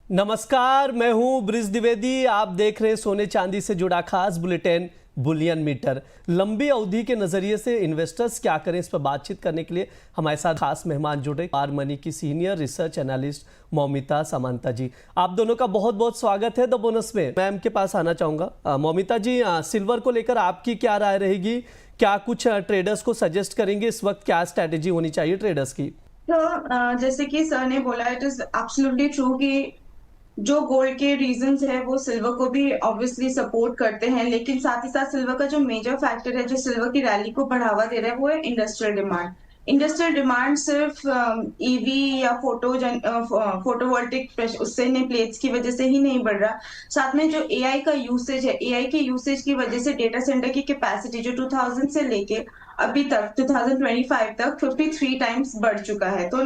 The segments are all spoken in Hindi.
नमस्कार, मैं हूं ब्रिज द्विवेदी। आप देख रहे हैं सोने चांदी से जुड़ा खास बुलेटिन बुलियन मीटर। लंबी अवधि के नजरिए से इन्वेस्टर्स क्या करें, इस पर बातचीत करने के लिए हमारे साथ खास मेहमान जुड़े आर मनी की senior research analyst Moumita Samanta ji. आप दोनों का बहुत बहुत स्वागत है द बोनस में। मैम के पास आना चाहूंगा। मौमिता जी, सिल्वर को लेकर आपकी क्या राय रहेगी? क्या कुछ ट्रेडर्स को सजेस्ट करेंगे? इस वक्त क्या स्ट्रैटेजी होनी चाहिए ट्रेडर्स की? तो जैसे कि सर ने बोला, इट इज एब्सोल्युटली ट्रू कि जो गोल्ड के रीजंस है वो सिल्वर को भी ऑब्वियसली सपोर्ट करते हैं, लेकिन साथ ही साथ सिल्वर का जो मेजर फैक्टर है जो सिल्वर की रैली को बढ़ावा दे रहा है वो है इंडस्ट्रियल डिमांड। इंडस्ट्रियल डिमांड सिर्फ ईवी या फोटोवोल्टिक उससे नहीं, प्लेट्स की वजह से ही नहीं बढ़ रहा। साथ में जो एआई का यूसेज है, एआई के यूसेज की वजह से डेटा सेंटर की कैपेसिटी जो 2000 से लेके अभी तक 2025 तक 53 टाइम्स बढ़ चुका है। तो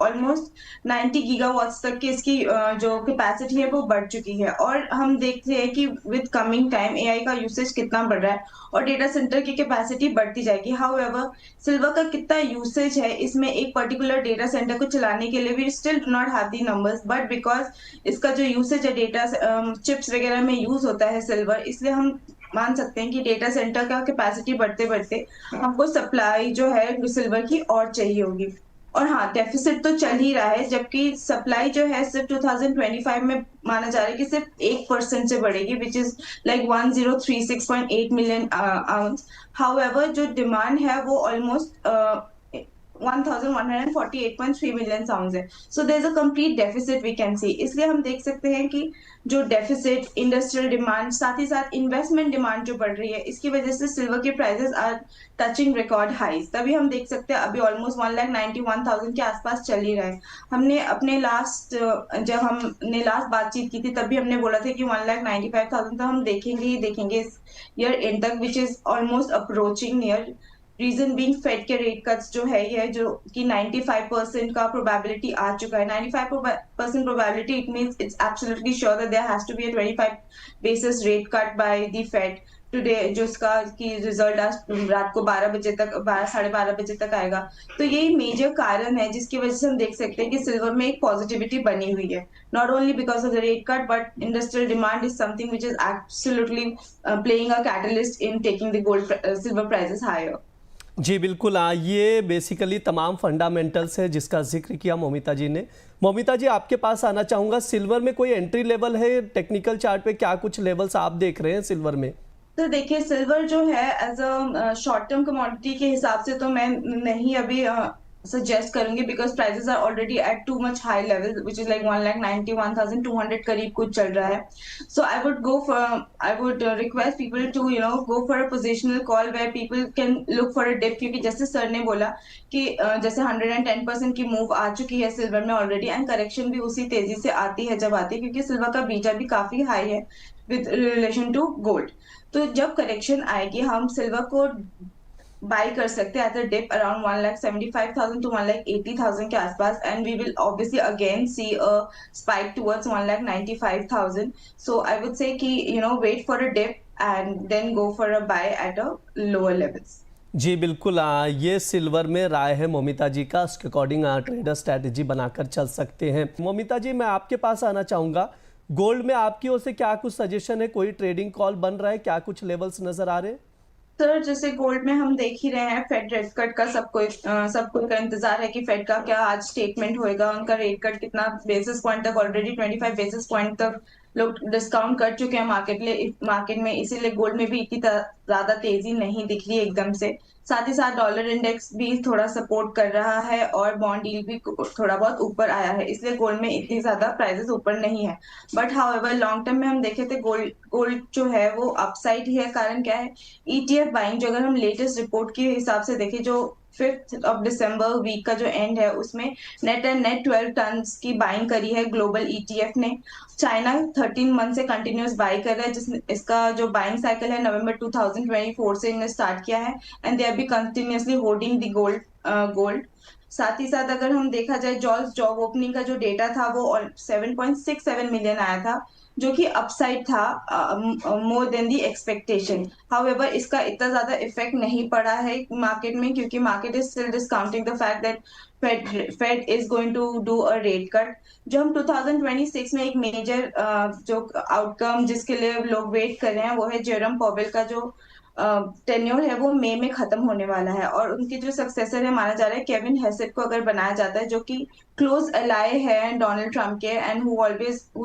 ऑलमोस्ट 90 गीगावाट्स तक की इसकी जो कैपेसिटी है वो बढ़ चुकी है। और हम देखते हैं कि विद कमिंग टाइम एआई का यूसेज कितना बढ़ रहा है और डेटा सेंटर की कैपेसिटी बढ़ती जाएगी। हाउएवर, सिल्वर का कितना यूसेज है इसमें एक पर्टिकुलर डेटा सेंटर को चलाने के लिए we still do not have the numbers, but because इसका जो यूसेज है डेटा चिप्स वगैरह में यूज होता है सिल्वर, इसलिए हम मान सकते हैं कि डेटा सेंटर का कैपेसिटी बढ़ते बढ़ते हमको सप्लाई जो है सिल्वर की और चाहिए होगी। और हाँ, डेफिसिट तो चल ही रहा है, जबकि सप्लाई जो है सिर्फ 2025 में माना जा रहा है कि सिर्फ 1% से बढ़ेगी, which is like 1036.8 million ounce. However, जो डिमांड है वो ऑलमोस्ट 1148.3 मिलियन साउंड है। So there is a complete deficit we can see. इसलिए हम देख सकते हैं कि जो डेफिसिट, इंडस्ट्रियल डिमांड, साथ ही साथ इन्वेस्टमेंट डिमांड जो बढ़ रही है, इसकी वजह से सिल्वर के prices are touching record highs. तभी हम देख सकते हैं अभी ऑलमोस्ट 1,91,000 के आसपास चल ही रहा है। हमने अपने जब हमने लास्ट बातचीत की थी तब भी हमने बोला था कि 1,95,000 तो हम देखेंगे ही देखेंगे इस ईयर एंड तक, which is almost approaching near. Reason being fed के रेट कट्स जो है ये जो कि 95% का प्रोबेबिलिटी आ चुका है। 95% probability, it means it's absolutely sure that there has to be a 25 basis rate cut by the fed today, जो इसका की रिजल्ट आज रात को 12 बजे तक, 12 साढ़े 12 बजे तक आएगा। तो यही मेजर कारण है जिसकी वजह से हम देख सकते हैं कि सिल्वर में एक पॉजिटिविटी बनी हुई है, not only because of the rate cut but industrial demand is something which is absolutely playing a catalyst in taking the gold silver prices higher. जी बिल्कुल। ये बेसिकली तमाम फंडामेंटल्स है जिसका जिक्र किया मौमिता जी ने। मौमिता जी, आपके पास आना चाहूँगा। सिल्वर में कोई एंट्री लेवल है? टेक्निकल चार्ट पे क्या कुछ लेवल्स आप देख रहे हैं सिल्वर में? तो देखिए, सिल्वर जो है as a short term commodity के हिसाब से तो मैं नहीं अभी सजेस्ट करूंगी, because prices are already at too much high level, which is like 1,91,200 करीब कुछ चल रहा है। So I would request people to go for a positional call where people can look for a dip, क्योंकि जैसे सर ने बोला कि जैसे 110% की मूव आ चुकी है सिल्वर में ऑलरेडी, एंड करेक्शन भी उसी तेजी से आती है जब आती है, क्योंकि सिल्वर का बीटा भी काफी हाई है विद रिलेशन टू गोल्ड। तो जब करेक्शन आएगी हम सिल्वर को बाय कर सकते हैं at a dip around 1,75,000 to 1,80,000 के आसपास, and we will obviously again see a spike towards 1,95,000। So I would say कि wait for a dip and then go for a buy at a lower levels. जी बिल्कुल। ये सिल्वर में राय है मौमिता जी का। उसके अकॉर्डिंग ट्रेडर स्ट्रैटेजी बनाकर चल सकते हैं। मौमिता जी, मैं आपके पास आना चाहूँगा। गोल्ड में आपकी ओर से क्या कुछ सजेशन है? कोई ट्रेडिंग कॉल बन रहा है? क्या कुछ लेवल्स नजर आ रहे हैं? सर, जैसे गोल्ड में हम देख ही रहे हैं फेड रेट कट का, सबको का इंतजार है कि फेड का क्या आज स्टेटमेंट होएगा, उनका रेट कट कितना बेसिस पॉइंट तक, ऑलरेडी 25 बेसिस पॉइंट तक लोग डिस्काउंट कर चुके हैं मार्केट में, इसीलिए गोल्ड में भी इतनी ज्यादा तेजी नहीं दिख रही एकदम से। साथ ही साथ डॉलर इंडेक्स भी थोड़ा सपोर्ट कर रहा है और बॉन्ड यील्ड भी थोड़ा बहुत ऊपर आया है, इसलिए गोल्ड में इतनी ज्यादा प्राइसेस ऊपर नहीं है। बट हाउएवर, लॉन्ग टर्म में हम देखे थे गोल्ड गोल्ड जो है वो अपसाइड ही है। कारण क्या है? ईटीएफ बाइंग जो, अगर हम लेटेस्ट रिपोर्ट के हिसाब से देखें, जो 5th ऑफ दिसंबर वीक का जो एंड है उसमें नेट 12 टन की बाइंग करी है ग्लोबल ईटीएफ ने। चाइना 13 मंथ से कंटिन्यूस बाई कर रहा है, जिसमें इसका जो बाइंग साइकिल है नवंबर 2024 से इन्हें स्टार्ट किया है, and they R B continuously holding the gold. साथ ही साथ अगर हम देखा जाए जॉब ओपनिंग का जो डेटा था वो 7.67 मिलियन आया था, जो कि अपसाइड था मोर देन दी एक्सपेक्टेशन। हाउएवर इसका इतना ज्यादा इफेक्ट नहीं पड़ा है मार्केट में, क्योंकि market is still discounting the fact that fed is going to do a rate cut. जो हम 2026 में एक मेजर जो आउटकम जिसके लिए लोग वेट कर रहे हैं वो है जेरोम पॉवेल का जो टेन्योर है वो मई में खत्म होने वाला है, और उनके जो सक्सेसर है माना जा रहा है केविन हेसेट को अगर बनाया जाता है, जो कि क्लोज अलाय है डोनाल्ड ट्रम्प के, and who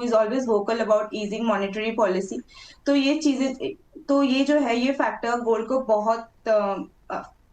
is always vocal about easing monetary policy. तो ये चीजें, तो ये जो है ये फैक्टर गोल्ड को बहुत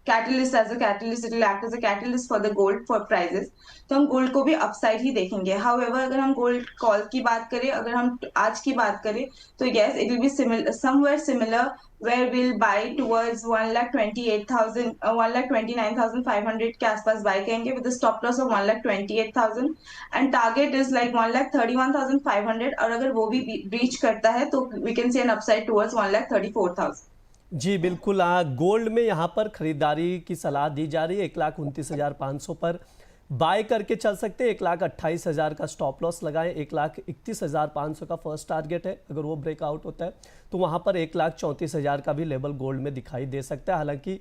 catalyst as a catalyst, it will act as a catalyst for the gold for prices. तो हम गोल्ड को भी अपसाइड ही देखेंगे। हाउएवर अगर हम गोल्ड कॉल की बात करें, अगर हम आज की बात करें, तो yes it will be similar, somewhere similar, where we'll buy towards 1,28,000 1,29,500 के आसपास बाय करेंगे with a stop loss of 1,28,000, and target is like 1,31,500, और अगर वो भी ब्रीच करता है तो we can see an upside towards 1,34,000। जी बिल्कुल, गोल्ड में यहाँ पर खरीदारी की सलाह दी जा रही है। 1,29,500 पर बाय करके चल सकते हैं। 1,28,000 का स्टॉप लॉस लगाएं। 1,31,500 का फर्स्ट टारगेट है। अगर वो ब्रेकआउट होता है तो वहाँ पर 1,34,000 का भी लेवल गोल्ड में दिखाई दे सकता है। हालांकि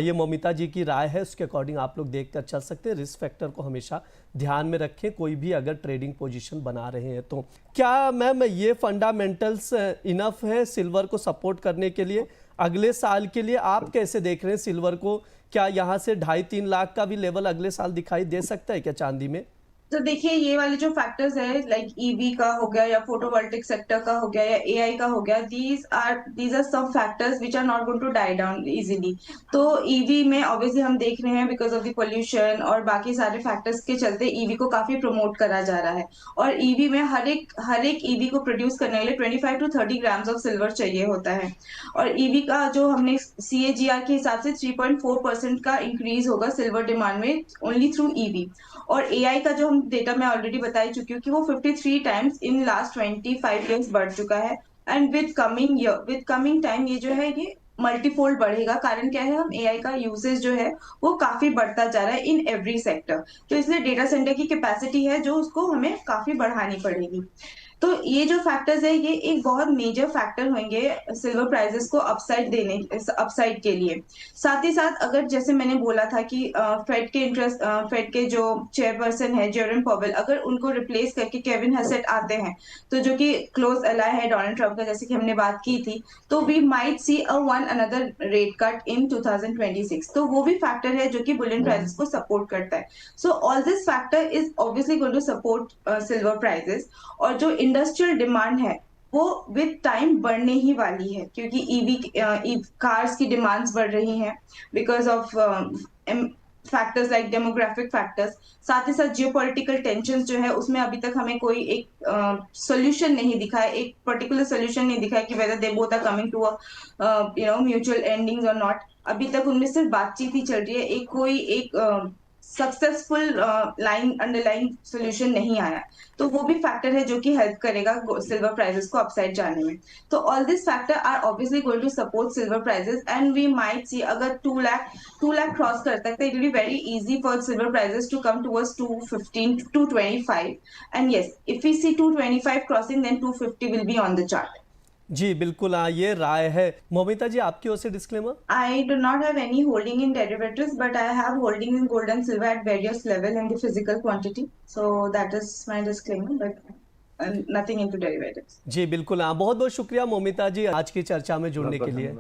ये मौमिता जी की राय है, उसके अकॉर्डिंग आप लोग देख कर चल सकते हैं। रिस्क फैक्टर को हमेशा ध्यान में रखें कोई भी अगर ट्रेडिंग पोजीशन बना रहे हैं तो। क्या मैम ये फंडामेंटल्स इनफ है सिल्वर को सपोर्ट करने के लिए अगले साल के लिए? आप कैसे देख रहे हैं सिल्वर को? क्या यहाँ से 2.5-3 लाख का भी लेवल अगले साल दिखाई दे सकता है क्या चांदी में? तो देखिए ये वाले जो फैक्टर्स है लाइक ईवी का हो गया या फोटोवोल्टिक सेक्टर का हो गया या एआई का हो गया, these are some factors which are not going to die down easily. तो ईवी में ऑब्वियसली हम देख रहे हैं बिकॉज ऑफ द पोल्यूशन और बाकी सारे फैक्टर्स के चलते ईवी को काफी प्रमोट करा जा रहा है, और ईवी में हर एक ईवी को प्रोड्यूस करने के लिए 25 to 30 ग्राम्स ऑफ सिल्वर चाहिए होता है। और ईवी का जो हमने CAGR के हिसाब से 3.4% का इंक्रीज होगा सिल्वर डिमांड में ओनली थ्रू ईवी। और एआई का जो हम डेटा मैं ऑलरेडी बता ही चुकी हूँ कि वो 53 टाइम्स इन लास्ट 25 ईयर्स बढ़ चुका है, एंड विद कमिंग टाइम ये जो है ये मल्टीफोल्ड बढ़ेगा। कारण क्या है, हम एआई का यूसेज जो है वो काफी बढ़ता जा रहा है इन एवरी सेक्टर। तो इसलिए डेटा सेंटर की कैपेसिटी है जो उसको हमें काफी बढ़ानी पड़ेगी। तो ये जो फैक्टर्स है ये एक बहुत मेजर फैक्टर होंगे सिल्वर प्राइसेस को अपसाइड के लिए। साथ ही साथ अगर जैसे मैंने बोला था कि फेड के जो चेयरपर्सन है जेरोम पॉवेल, अगर उनको रिप्लेस करके केविन हेसेट आते हैं तो जो कि क्लोज अलाय है डोनाल्ड ट्रम्प का, जैसे कि हमने बात की थी, तो we might see one another rate cut in 2026। तो वो भी फैक्टर है जो कि बुलियन प्राइसेस को सपोर्ट करता है। So all this factor is obviously going to support silver prices. और जो इंडस्ट्रियल डिमांड है वो विद टाइम बढ़ने ही वाली है, क्योंकि ईवी कार्स की डिमांड्स बढ़ रही हैं because of factors like demographic factors. साथ ही साथ जियोपॉलिटिकल टेंशन जो है उसमें अभी तक हमें कोई एक सोल्यूशन नहीं दिखा है, एक पर्टिकुलर सोल्यूशन नहीं दिखा है कि whether they both are coming to a mutual endings और नॉट। अभी तक उनमें सिर्फ बातचीत ही चल रही है, एक सक्सेसफुल अंडरलाइन सोल्यूशन नहीं आया। तो वो भी फैक्टर है जो कि हेल्प करेगा सिल्वर प्राइसेस को अपसाइड जाने में। तो all this factor are obviously going to support silver prices, and we might see अगर 2 लाख क्रॉस करता है तो it will be very easy for silver prices to come towards 215 to 225, and yes if we see 225 crossing then 250 will be on the chart. जी बिल्कुल, ये राय है। मौमिता जी आपकी ओर से disclaimer. I do not have any holding in derivatives, but I have holding in gold and silver at various level in the physical quantity. So that is my disclaimer, but nothing into derivatives. जी बिल्कुल, बहुत बहुत शुक्रिया मौमिता जी आज की चर्चा में जुड़ने के लिए।